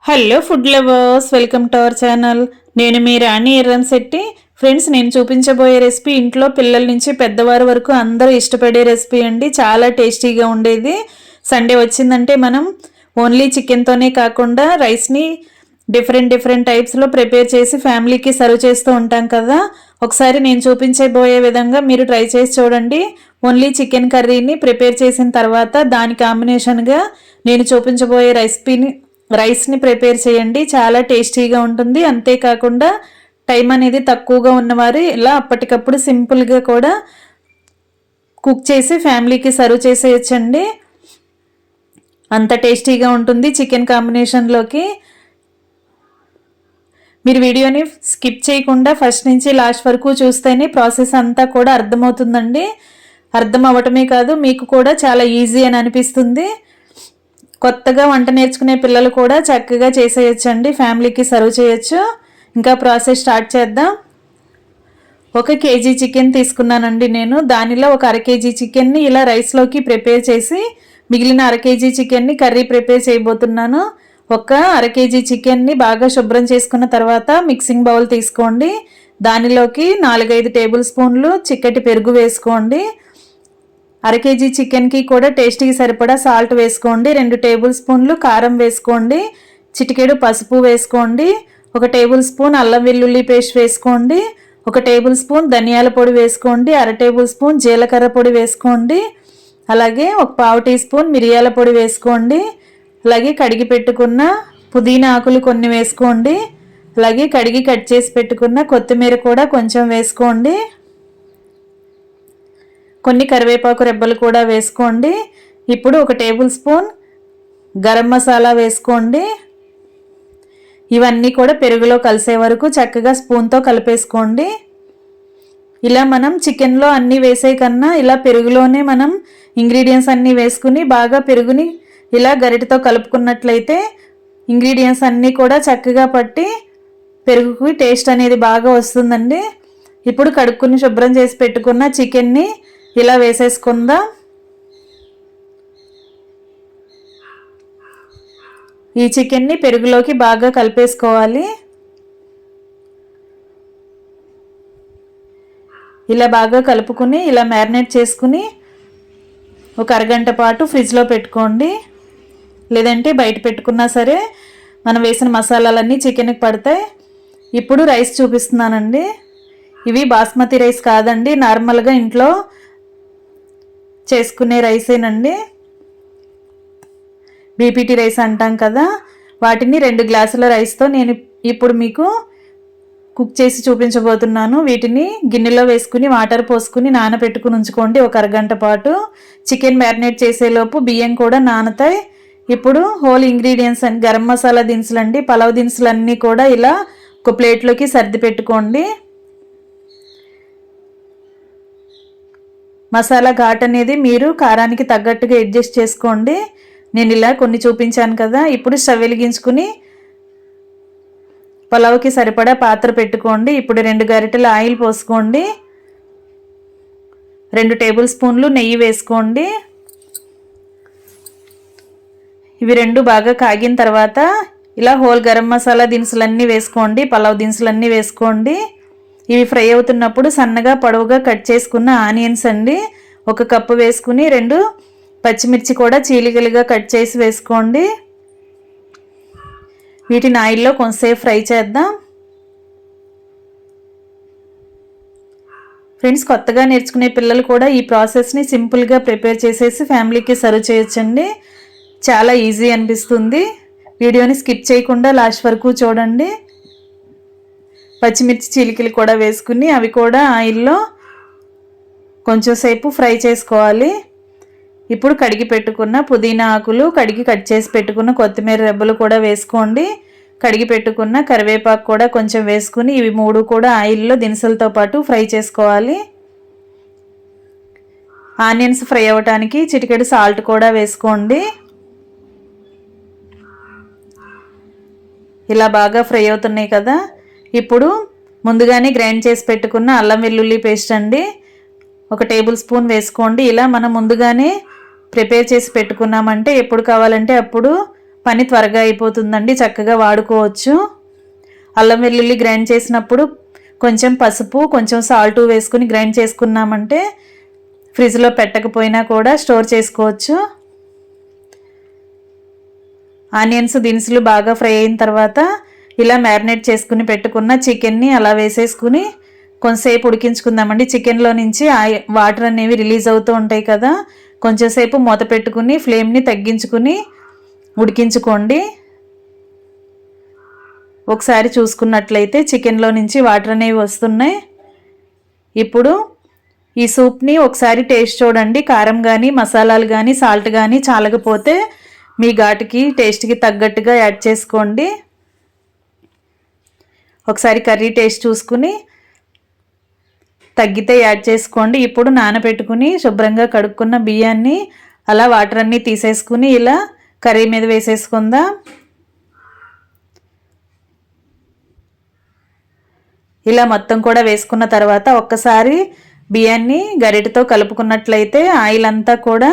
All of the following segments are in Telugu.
Hello food lovers, welcome to our channel. నేను మీ రాణి ఎర్రంశెట్టి. ఫ్రెండ్స్, నేను చూపించబోయే రెసిపీ ఇంట్లో పిల్లల నుంచి పెద్దవారి వరకు అందరూ ఇష్టపడే రెసిపీ అండి. చాలా టేస్టీగా ఉండేది. సండే వచ్చిందంటే మనం ఓన్లీ చికెన్తోనే కాకుండా రైస్ని డిఫరెంట్ టైప్స్లో ప్రిపేర్ చేసి ఫ్యామిలీకి సర్వ్ చేస్తూ ఉంటాం కదా. ఒకసారి నేను చూపించబోయే విధంగా మీరు ట్రై చేసి చూడండి. ఓన్లీ చికెన్ కర్రీని ప్రిపేర్ చేసిన తర్వాత దాని కాంబినేషన్గా నేను చూపించబోయే రైస్ని ప్రిపేర్ చేయండి. చాలా టేస్టీగా ఉంటుంది. అంతేకాకుండా టైం అనేది తక్కువగా ఉన్నవారు ఇలా అప్పటికప్పుడు సింపుల్గా కూడా కుక్ చేసి ఫ్యామిలీకి సర్వ్ చేసేయచ్చండి. అంత టేస్టీగా ఉంటుంది చికెన్ కాంబినేషన్లోకి. మీరు వీడియోని స్కిప్ చేయకుండా ఫస్ట్ నుంచి లాస్ట్ వరకు చూస్తేనే ప్రాసెస్ అంతా కూడా అర్థమవుతుందండి. అర్థం అవ్వటమే కాదు, మీకు కూడా చాలా ఈజీ అని అనిపిస్తుంది. కొత్తగా వంట నేర్చుకునే పిల్లలు కూడా చక్కగా చేసేయచ్చండి, ఫ్యామిలీకి సర్వ్ చేయొచ్చు. ఇంకా ప్రాసెస్ స్టార్ట్ చేద్దాం. 1 కేజీ చికెన్ తీసుకున్నానండి నేను. దానిలో ఒక 1/2 కేజీ చికెన్ని ఇలా రైస్లోకి ప్రిపేర్ చేసి మిగిలిన 1/2 కేజీ చికెన్ని కర్రీ ప్రిపేర్ చేయబోతున్నాను. 1/2 కేజీ చికెన్ని బాగా శుభ్రం చేసుకున్న తర్వాత మిక్సింగ్ బౌల్ తీసుకోండి. దానిలోకి 4-5 టేబుల్ స్పూన్లు చిక్కటి పెరుగు వేసుకోండి. 1/2 కేజీ చికెన్కి కూడా టేస్ట్కి సరిపడా సాల్ట్ వేసుకోండి. 2 టేబుల్ స్పూన్లు కారం వేసుకోండి. చిటికెడు పసుపు వేసుకోండి. 1 టేబుల్ స్పూన్ అల్లం వెల్లుల్లి పేస్ట్ వేసుకోండి. 1 టేబుల్ స్పూన్ ధనియాల పొడి వేసుకోండి. 1/2 టేబుల్ స్పూన్ జీలకర్ర పొడి వేసుకోండి. అలాగే 1/4 టీ స్పూన్ మిరియాల పొడి వేసుకోండి. అలాగే కడిగి పెట్టుకున్న పుదీనా ఆకులు కొన్ని వేసుకోండి. అలాగే కడిగి కట్ చేసి పెట్టుకున్న కొత్తిమీర కూడా కొంచెం వేసుకోండి. కొన్ని కరివేపాకు రెబ్బలు కూడా వేసుకోండి. ఇప్పుడు 1 టేబుల్ స్పూన్ గరం మసాలా వేసుకోండి. ఇవన్నీ కూడా పెరుగులో కలిసే వరకు చక్కగా స్పూన్తో కలిపేసుకోండి. ఇలా మనం చికెన్లో అన్నీ వేసే కన్నా ఇలా పెరుగులోనే మనం ఇంగ్రీడియంట్స్ అన్నీ వేసుకుని బాగా పెరుగుని ఇలా గరిటతో కలుపుకున్నట్లయితే ఇంగ్రీడియంట్స్ అన్నీ కూడా చక్కగా పట్టి పెరుగుకి టేస్ట్ అనేది బాగా వస్తుందండి. ఇప్పుడు కడుక్కుని శుభ్రం చేసి పెట్టుకున్న చికెన్ని ఇలా వేసేసుకుందాం. ఈ చికెన్ని పెరుగులోకి బాగా కలిపేసుకోవాలి. ఇలా బాగా కలుపుకుని ఇలా మ్యారినేట్ చేసుకుని ఒక అరగంట పాటు ఫ్రిడ్జ్లో పెట్టుకోండి. లేదంటే బయట పెట్టుకున్నా సరే మనం వేసిన మసాలాలన్నీ చికెన్కి పడతాయి. ఇప్పుడు రైస్ చూపిస్తున్నానండి. ఇవి బాస్మతి రైస్ కాదండి, నార్మల్గా ఇంట్లో చేసుకునే రైసేనండి. బీపీటీ రైస్ అంటాం కదా, వాటిని 2 గ్లాసుల రైస్తో నేను ఇప్పుడు మీకు కుక్ చేసి చూపించబోతున్నాను. వీటిని గిన్నెలో వేసుకుని వాటర్ పోసుకుని నానబెట్టుకుని ఉంచుకోండి ఒక అరగంట పాటు. చికెన్ మ్యారినేట్ చేసేలోపు బియ్యం కూడా నానతాయి. ఇప్పుడు హోల్ ఇంగ్రీడియంట్స్ అని గరం మసాలా దినుసులండి, పలావ్ దినుసులన్నీ కూడా ఇలా ఒక ప్లేట్లోకి సర్ది పెట్టుకోండి. మసాలా ఘాట్ అనేది మీరు కారానికి తగ్గట్టుగా అడ్జస్ట్ చేసుకోండి. నేను ఇలా కొన్ని చూపించాను కదా. ఇప్పుడు స్టవ్ వెలిగించుకుని పలావ్కి సరిపడా పాత్ర పెట్టుకోండి. ఇప్పుడు 2 గరిటెల ఆయిల్ పోసుకోండి. 2 టేబుల్ స్పూన్లు నెయ్యి వేసుకోండి. ఇవి 2 బాగా కాగిన తర్వాత ఇలా హోల్ గరం మసాలా దినుసులన్నీ వేసుకోండి, పలావ్ దినుసులన్నీ వేసుకోండి. ఇవి ఫ్రై అవుతున్నప్పుడు సన్నగా పొడవుగా కట్ చేసుకున్న ఆనియన్స్ అండి 1 కప్పు వేసుకుని 2 పచ్చిమిర్చి కూడా చీలికలుగా కట్ చేసి వేసుకోండి. వీటిని ఆయిల్లో కొంచెంసేపు ఫ్రై చేద్దాం. ఫ్రెండ్స్, కొత్తగా నేర్చుకునే పిల్లలు కూడా ఈ ప్రాసెస్ని సింపుల్గా ప్రిపేర్ చేసేసి ఫ్యామిలీకి సర్వ్ చేయొచ్చండి. చాలా ఈజీ అనిపిస్తుంది. వీడియోని స్కిప్ చేయకుండా లాస్ట్ వరకు చూడండి. పచ్చిమిర్చి చీలికలు కూడా వేసుకుని అవి కూడా ఆయిల్లో కొంచెం సేపు ఫ్రై చేసుకోవాలి. ఇప్పుడు కడిగి పెట్టుకున్న పుదీనా ఆకులు, కడిగి కట్ చేసి పెట్టుకున్న కొత్తిమీర రెబ్బలు కూడా వేసుకోండి. కడిగి పెట్టుకున్న కరివేపాకు కూడా కొంచెం వేసుకుని ఇవి 3 కూడా ఆయిల్లో దినుసులతో పాటు ఫ్రై చేసుకోవాలి. ఆనియన్స్ ఫ్రై అవ్వడానికి చిటికెడు సాల్ట్ కూడా వేసుకోండి. ఇలా బాగా ఫ్రై అవుతున్నాయి కదా. ఇప్పుడు ముందుగానే గ్రైండ్ చేసి పెట్టుకున్న అల్లం వెల్లుల్లి పేస్ట్ అండి 1 టేబుల్ స్పూన్ వేసుకోండి. ఇలా మనం ముందుగానే ప్రిపేర్ చేసి పెట్టుకున్నామంటే ఎప్పుడు కావాలంటే అప్పుడు పని త్వరగా అయిపోతుందండి, చక్కగా వాడుకోవచ్చు. అల్లం వెల్లుల్లి గ్రైండ్ చేసినప్పుడు కొంచెం పసుపు కొంచెం సాల్ట్ వేసుకుని గ్రైండ్ చేసుకున్నామంటే ఫ్రిడ్జ్లో పెట్టకపోయినా కూడా స్టోర్ చేసుకోవచ్చు. ఆనియన్స్ దినుసులు బాగా ఫ్రై అయిన తర్వాత ఇలా మ్యారినేట్ చేసుకుని పెట్టుకున్న చికెన్ని అలా వేసేసుకుని కొంచెంసేపు ఉడికించుకుందామండి. చికెన్లో నుంచి వాటర్ అనేవి రిలీజ్ అవుతూ ఉంటాయి కదా, కొంచెంసేపు మూత పెట్టుకుని ఫ్లేమ్ని తగ్గించుకుని ఉడికించుకోండి. ఒకసారి చూసుకున్నట్లయితే చికెన్లో నుంచి వాటర్ అనేవి వస్తున్నాయి. ఇప్పుడు ఈ సూప్ని ఒకసారి టేస్ట్ చూడండి. కారం కానీ మసాలాలు కానీ సాల్ట్ కానీ చాలకపోతే మీ ఘాటుకి టేస్ట్కి తగ్గట్టుగా యాడ్ చేసుకోండి. ఒకసారి కర్రీ టేస్ట్ చూసుకుని తగ్గితే యాడ్ చేసుకోండి. ఇప్పుడు నానబెట్టుకుని శుభ్రంగా కడుక్కున్న బియ్యాన్ని అలా వాటర్ అన్నీ తీసేసుకుని ఇలా కర్రీ మీద వేసేసుకుందాం. ఇలా మొత్తం కూడా వేసుకున్న తర్వాత ఒక్కసారి బియ్యాన్ని గరిటెతో కలుపుకున్నట్లయితే ఆయిల్ అంతా కూడా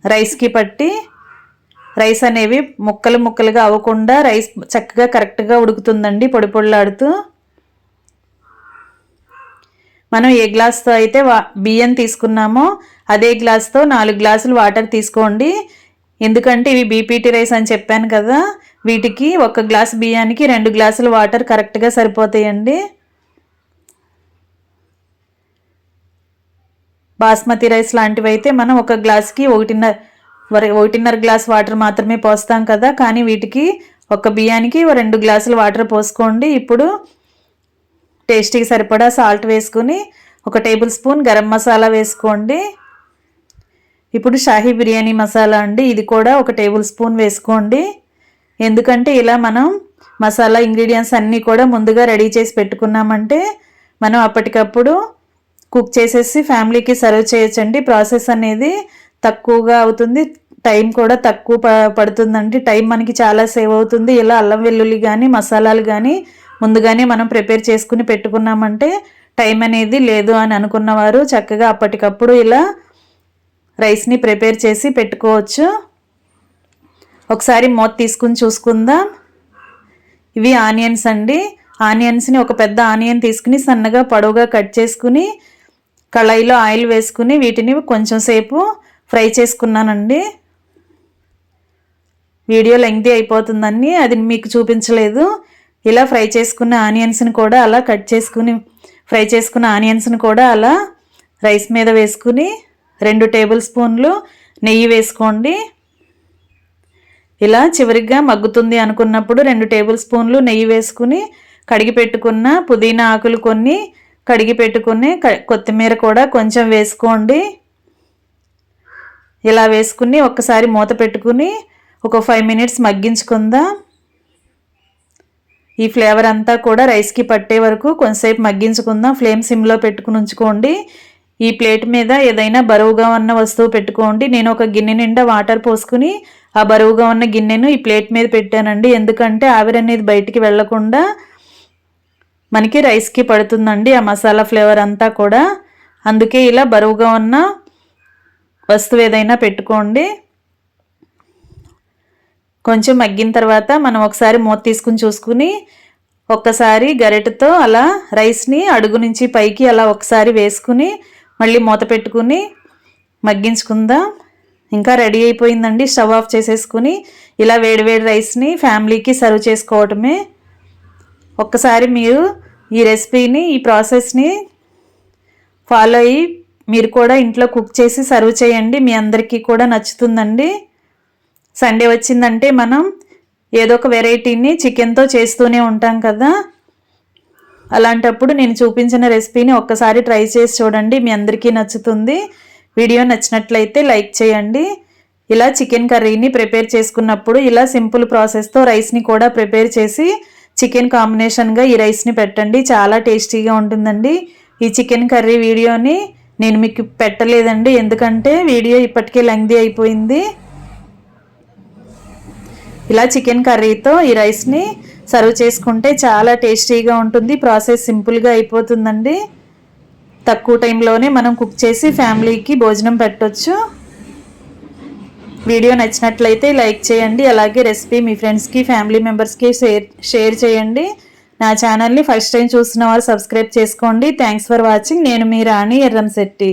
రైస్కి పట్టి రైస్ అనేవి ముక్కలు ముక్కలుగా అవ్వకుండా రైస్ చక్కగా కరెక్ట్గా ఉడుకుతుందండి, పొడి పొడిలాడుతూ. మనం ఏ గ్లాస్తో అయితే బియ్యం తీసుకున్నామో అదే గ్లాస్తో 4 గ్లాసులు వాటర్ తీసుకోండి. ఎందుకంటే ఇవి బీపీటీ రైస్ అని చెప్పాను కదా, వీటికి 1 గ్లాస్ బియ్యానికి 2 గ్లాసుల వాటర్ కరెక్ట్గా సరిపోతాయండి. బాస్మతి రైస్ లాంటివి అయితే మనం 1 గ్లాస్కి 1.5 గ్లాస్ వాటర్ మాత్రమే పోస్తాం కదా, కానీ వీటికి 1 బియ్యానికి 2 గ్లాసుల వాటర్ పోసుకోండి. ఇప్పుడు టేస్టీకి సరిపడా సాల్ట్ వేసుకుని 1 టేబుల్ స్పూన్ గరం మసాలా వేసుకోండి. ఇప్పుడు షాహీ బిర్యానీ మసాలా అండి, ఇది కూడా 1 టేబుల్ స్పూన్ వేసుకోండి. ఎందుకంటే ఇలా మనం మసాలా ఇంగ్రీడియంట్స్ అన్నీ కూడా ముందుగా రెడీ చేసి పెట్టుకున్నామంటే మనం అప్పటికప్పుడు కుక్ చేసేసి ఫ్యామిలీకి సర్వ్ చేయొచ్చండి. ప్రాసెస్ అనేది తక్కువగా అవుతుంది, టైం కూడా తక్కువ పడుతుందండి. టైం మనకి చాలా సేవ్ అవుతుంది. ఇలా అల్లం వెల్లుల్లి కానీ మసాలాలు కానీ ముందుగానే మనం ప్రిపేర్ చేసుకుని పెట్టుకున్నామంటే టైం అనేది లేదు అని అనుకున్నవారు చక్కగా అప్పటికప్పుడు ఇలా రైస్ని ప్రిపేర్ చేసి పెట్టుకోవచ్చు. ఒకసారి మూత తీసుకుని చూసుకుందాం. ఇవి ఆనియన్స్ అండి. ఆనియన్స్ని ఒక పెద్ద ఆనియన్ తీసుకుని సన్నగా పొడవుగా కట్ చేసుకుని కళాయిలో ఆయిల్ వేసుకుని వీటిని కొంచెం సేపు ఫ్రై చేసుకున్నానండి. వీడియో లెంగ్తీ అయిపోతుందని అది మీకు చూపించలేదు. ఇలా ఫ్రై చేసుకున్న ఆనియన్స్ని కూడా అలా కట్ చేసుకుని ఫ్రై చేసుకున్న ఆనియన్స్ని కూడా అలా రైస్ మీద వేసుకుని 2 టేబుల్ స్పూన్లు నెయ్యి వేసుకోండి. ఇలా చివరిగా మగ్గుతుంది అనుకున్నప్పుడు 2 టేబుల్ స్పూన్లు నెయ్యి వేసుకుని కడిగి పెట్టుకున్న పుదీనా ఆకులు కొన్ని, కడిగి పెట్టుకుని కొత్తిమీర కూడా కొంచెం వేసుకోండి. ఇలా వేసుకుని ఒక్కసారి మూత పెట్టుకుని ఒక 5 మినిట్స్ మగ్గించుకుందాం. ఈ ఫ్లేవర్ అంతా కూడా రైస్కి పట్టే వరకు కొంచెంసేపు మగ్గించుకుందాం. ఫ్లేమ్ సిమ్లో పెట్టుకుని ఉంచుకోండి. ఈ ప్లేట్ మీద ఏదైనా బరువుగా ఉన్న వస్తువు పెట్టుకోండి. నేను ఒక గిన్నె నిండా వాటర్ పోసుకుని ఆ బరువుగా ఉన్న గిన్నెను ఈ ప్లేట్ మీద పెట్టానండి. ఎందుకంటే ఆవిరి అనేది బయటికి వెళ్లకుండా మనకి రైస్కి పడుతుందండి ఆ మసాలా ఫ్లేవర్ అంతా కూడా. అందుకే ఇలా బరువుగా ఉన్న వస్తువు ఏదైనా పెట్టుకోండి. కొంచెం మగ్గిన తర్వాత మనం ఒకసారి మూత తీసుకుని చూసుకుని ఒక్కసారి గరిటెతో అలా రైస్ని అడుగు నుంచి పైకి అలా ఒకసారి వేసుకుని మళ్ళీ మూత పెట్టుకుని మగ్గించుకుందాం. ఇంకా రెడీ అయిపోయిందండి. స్టవ్ ఆఫ్ చేసేసుకుని ఇలా వేడివేడి రైస్ని ఫ్యామిలీకి సర్వ్ చేసుకోవటమే. ఒక్కసారి మీరు ఈ రెసిపీని ఈ ప్రాసెస్ని ఫాలో అయ్యి మీరు కూడా ఇంట్లో కుక్ చేసి సర్వ్ చేయండి. మీ అందరికీ కూడా నచ్చుతుందండి. సండే వచ్చిందంటే మనం ఏదో ఒక వెరైటీని చికెన్తో చేస్తూనే ఉంటాం కదా, అలాంటప్పుడు నేను చూపించిన రెసిపీని ఒక్కసారి ట్రై చేసి చూడండి, మీ అందరికీ నచ్చుతుంది. వీడియో నచ్చినట్లయితే లైక్ చేయండి. ఇలా చికెన్ కర్రీని ప్రిపేర్ చేసుకున్నప్పుడు ఇలా సింపుల్ ప్రాసెస్తో రైస్ని కూడా ప్రిపేర్ చేసి చికెన్ కాంబినేషన్గా ఈ రైస్ని పెట్టండి, చాలా టేస్టీగా ఉంటుందండి. ఈ చికెన్ కర్రీ వీడియోని నేను మీకు పెట్టలేదండి, ఎందుకంటే వీడియో ఇప్పటికే లెంగ్తీ అయిపోయింది. ఇలా చికెన్ కర్రీతో ఈ రైస్ని సర్వ్ చేసుకుంటే చాలా టేస్టీగా ఉంటుంది. ప్రాసెస్ సింపుల్గా అయిపోతుందండి. తక్కువ టైంలోనే మనం కుక్ చేసి ఫ్యామిలీకి భోజనం పెట్టొచ్చు. వీడియో నచ్చినట్లయితే లైక్ చేయండి. అలాగే రెసిపీ మీ ఫ్రెండ్స్కి ఫ్యామిలీ మెంబర్స్కి షేర్ చేయండి. నా ఛానల్ని ఫస్ట్ టైం చూస్తున్న వారు సబ్స్క్రైబ్ చేసుకోండి. Thanks for watching. నేను మీ రాణి ఎర్రంశెట్టి.